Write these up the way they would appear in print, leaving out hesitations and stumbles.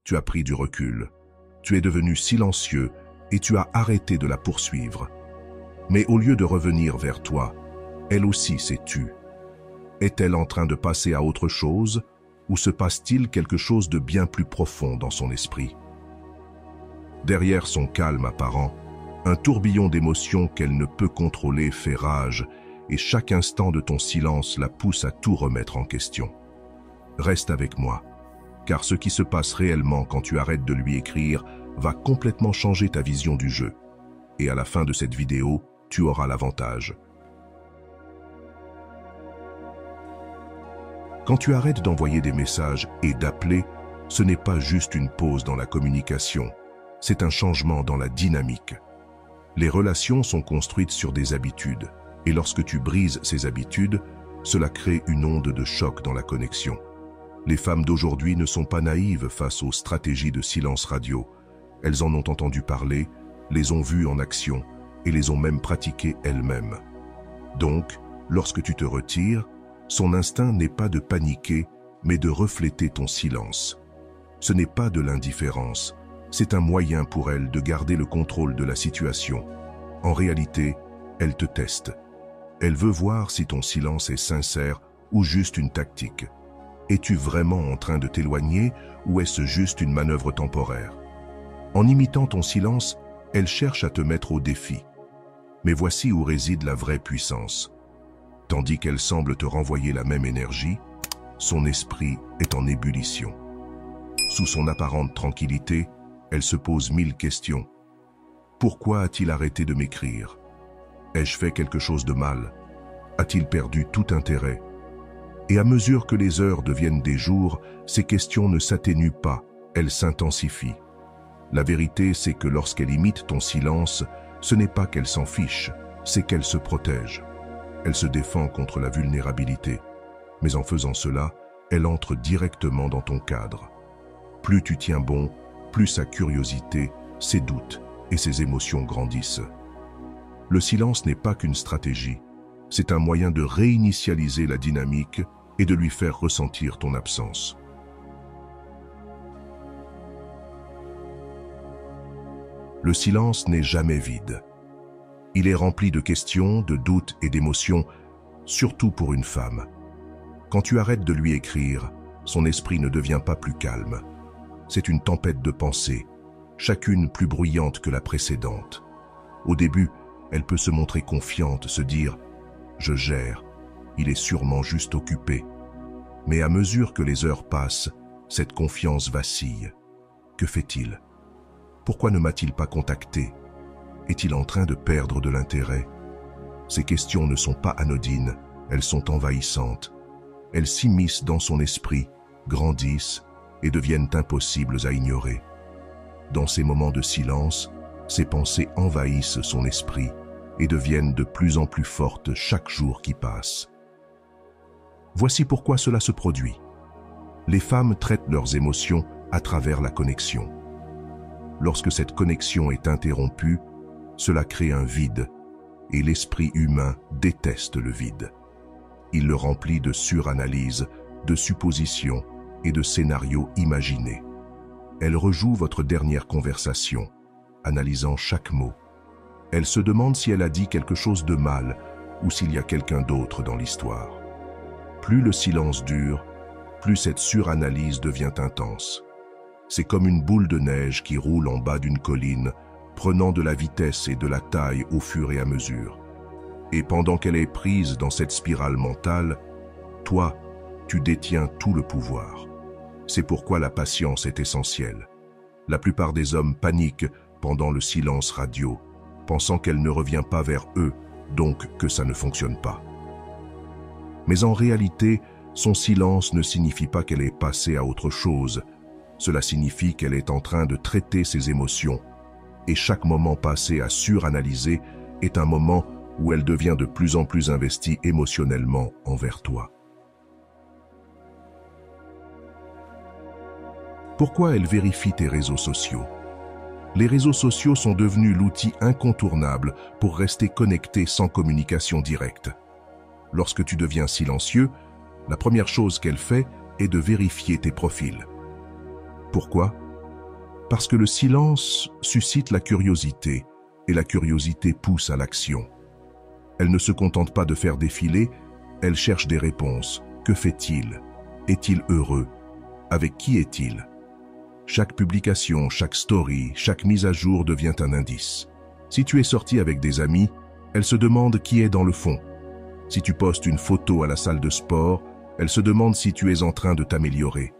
Tu as pris du recul. Tu es devenu silencieux et tu as arrêté de la poursuivre. Mais au lieu de revenir vers toi, elle aussi s'est tue. Est-elle en train de passer à autre chose ou se passe-t-il quelque chose de bien plus profond dans son esprit? Derrière son calme apparent, un tourbillon d'émotions qu'elle ne peut contrôler fait rage et chaque instant de ton silence la pousse à tout remettre en question. Reste avec moi, car ce qui se passe réellement quand tu arrêtes de lui écrire va complètement changer ta vision du jeu. Et à la fin de cette vidéo, tu auras l'avantage. Quand tu arrêtes d'envoyer des messages et d'appeler, ce n'est pas juste une pause dans la communication, c'est un changement dans la dynamique. Les relations sont construites sur des habitudes, et lorsque tu brises ces habitudes, cela crée une onde de choc dans la connexion. Les femmes d'aujourd'hui ne sont pas naïves face aux stratégies de silence radio. Elles en ont entendu parler, les ont vues en action et les ont même pratiquées elles-mêmes. Donc, lorsque tu te retires, son instinct n'est pas de paniquer, mais de refléter ton silence. Ce n'est pas de l'indifférence, c'est un moyen pour elle de garder le contrôle de la situation. En réalité, elle te teste. Elle veut voir si ton silence est sincère ou juste une tactique. Es-tu vraiment en train de t'éloigner ou est-ce juste une manœuvre temporaire? En imitant ton silence, elle cherche à te mettre au défi. Mais voici où réside la vraie puissance. Tandis qu'elle semble te renvoyer la même énergie, son esprit est en ébullition. Sous son apparente tranquillité, elle se pose 1000 questions. Pourquoi a-t-il arrêté de m'écrire? Ai-je fait quelque chose de mal? A-t-il perdu tout intérêt? Et à mesure que les heures deviennent des jours, ces questions ne s'atténuent pas, elles s'intensifient. La vérité, c'est que lorsqu'elle imite ton silence, ce n'est pas qu'elle s'en fiche, c'est qu'elle se protège. Elle se défend contre la vulnérabilité. Mais en faisant cela, elle entre directement dans ton cadre. Plus tu tiens bon, plus sa curiosité, ses doutes et ses émotions grandissent. Le silence n'est pas qu'une stratégie, c'est un moyen de réinitialiser la dynamique et de lui faire ressentir ton absence. Le silence n'est jamais vide. Il est rempli de questions, de doutes et d'émotions, surtout pour une femme. Quand tu arrêtes de lui écrire, son esprit ne devient pas plus calme. C'est une tempête de pensées, chacune plus bruyante que la précédente. Au début, elle peut se montrer confiante, se dire « je gère, il est sûrement juste occupé ». Mais à mesure que les heures passent, cette confiance vacille. Que fait-il? Pourquoi ne m'a-t-il pas contacté? Est-il en train de perdre de l'intérêt? Ces questions ne sont pas anodines, elles sont envahissantes. Elles s'immiscent dans son esprit, grandissent et deviennent impossibles à ignorer. Dans ces moments de silence, ces pensées envahissent son esprit et deviennent de plus en plus fortes chaque jour qui passe. Voici pourquoi cela se produit. Les femmes traitent leurs émotions à travers la connexion. Lorsque cette connexion est interrompue, cela crée un vide, et l'esprit humain déteste le vide. Il le remplit de suranalyse, de suppositions et de scénarios imaginés. Elle rejoue votre dernière conversation, analysant chaque mot. Elle se demande si elle a dit quelque chose de mal ou s'il y a quelqu'un d'autre dans l'histoire. Plus le silence dure, plus cette suranalyse devient intense. C'est comme une boule de neige qui roule en bas d'une colline, prenant de la vitesse et de la taille au fur et à mesure. Et pendant qu'elle est prise dans cette spirale mentale, toi, tu détiens tout le pouvoir. C'est pourquoi la patience est essentielle. La plupart des hommes paniquent pendant le silence radio, pensant qu'elle ne revient pas vers eux, donc que ça ne fonctionne pas. Mais en réalité, son silence ne signifie pas qu'elle est passée à autre chose. Cela signifie qu'elle est en train de traiter ses émotions. Et chaque moment passé à suranalyser est un moment où elle devient de plus en plus investie émotionnellement envers toi. Pourquoi elle vérifie tes réseaux sociaux? Les réseaux sociaux sont devenus l'outil incontournable pour rester connecté sans communication directe. Lorsque tu deviens silencieux, la première chose qu'elle fait est de vérifier tes profils. Pourquoi? Parce que le silence suscite la curiosité, et la curiosité pousse à l'action. Elle ne se contente pas de faire défiler, elle cherche des réponses. Que fait-il? Est-il heureux? Avec qui est-il? Chaque publication, chaque story, chaque mise à jour devient un indice. Si tu es sorti avec des amis, elle se demande qui est dans le fond. Si tu postes une photo à la salle de sport, elle se demande si tu es en train de t'améliorer.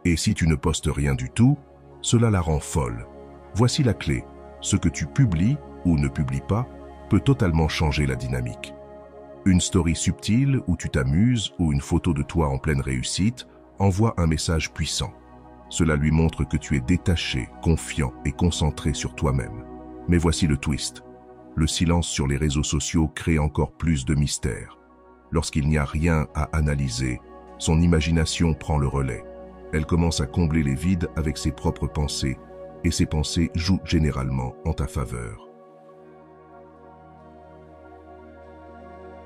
Et si tu ne postes rien du tout, cela la rend folle. Voici la clé. Ce que tu publies ou ne publies pas peut totalement changer la dynamique. Une story subtile où tu t'amuses ou une photo de toi en pleine réussite envoie un message puissant. Cela lui montre que tu es détaché, confiant et concentré sur toi-même. Mais voici le twist. Le silence sur les réseaux sociaux crée encore plus de mystère. Lorsqu'il n'y a rien à analyser, son imagination prend le relais. Elle commence à combler les vides avec ses propres pensées, et ces pensées jouent généralement en ta faveur.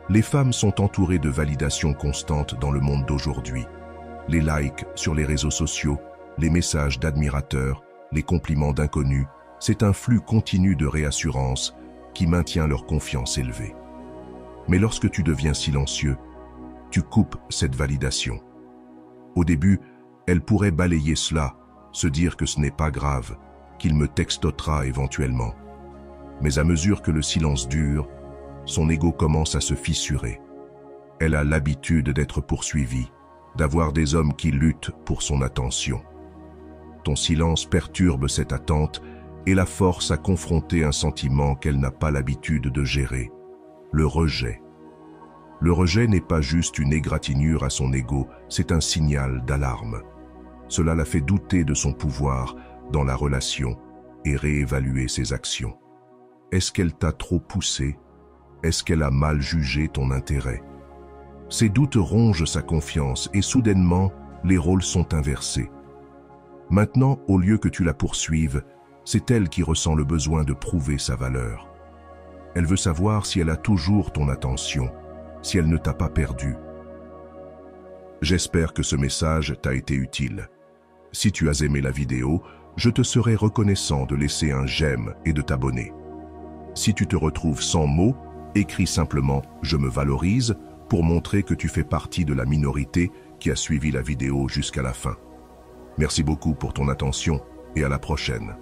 Les femmes sont entourées de validations constantes dans le monde d'aujourd'hui. Les likes sur les réseaux sociaux, les messages d'admirateurs, les compliments d'inconnus, c'est un flux continu de réassurance qui maintient leur confiance élevée. Mais lorsque tu deviens silencieux, tu coupes cette validation. Au début, elle pourrait balayer cela, se dire que ce n'est pas grave, qu'il me textotera éventuellement. Mais à mesure que le silence dure, son ego commence à se fissurer. Elle a l'habitude d'être poursuivie, d'avoir des hommes qui luttent pour son attention. Ton silence perturbe cette attente et la force à confronter un sentiment qu'elle n'a pas l'habitude de gérer, le rejet. Le rejet n'est pas juste une égratignure à son ego, c'est un signal d'alarme. Cela la fait douter de son pouvoir dans la relation et réévaluer ses actions. Est-ce qu'elle t'a trop poussé? Est-ce qu'elle a mal jugé ton intérêt? Ces doutes rongent sa confiance et soudainement, les rôles sont inversés. Maintenant, au lieu que tu la poursuives, c'est elle qui ressent le besoin de prouver sa valeur. Elle veut savoir si elle a toujours ton attention, si elle ne t'a pas perdu. J'espère que ce message t'a été utile. Si tu as aimé la vidéo, je te serai reconnaissant de laisser un j'aime et de t'abonner. Si tu te retrouves sans mots, écris simplement « Je me valorise » pour montrer que tu fais partie de la minorité qui a suivi la vidéo jusqu'à la fin. Merci beaucoup pour ton attention et à la prochaine.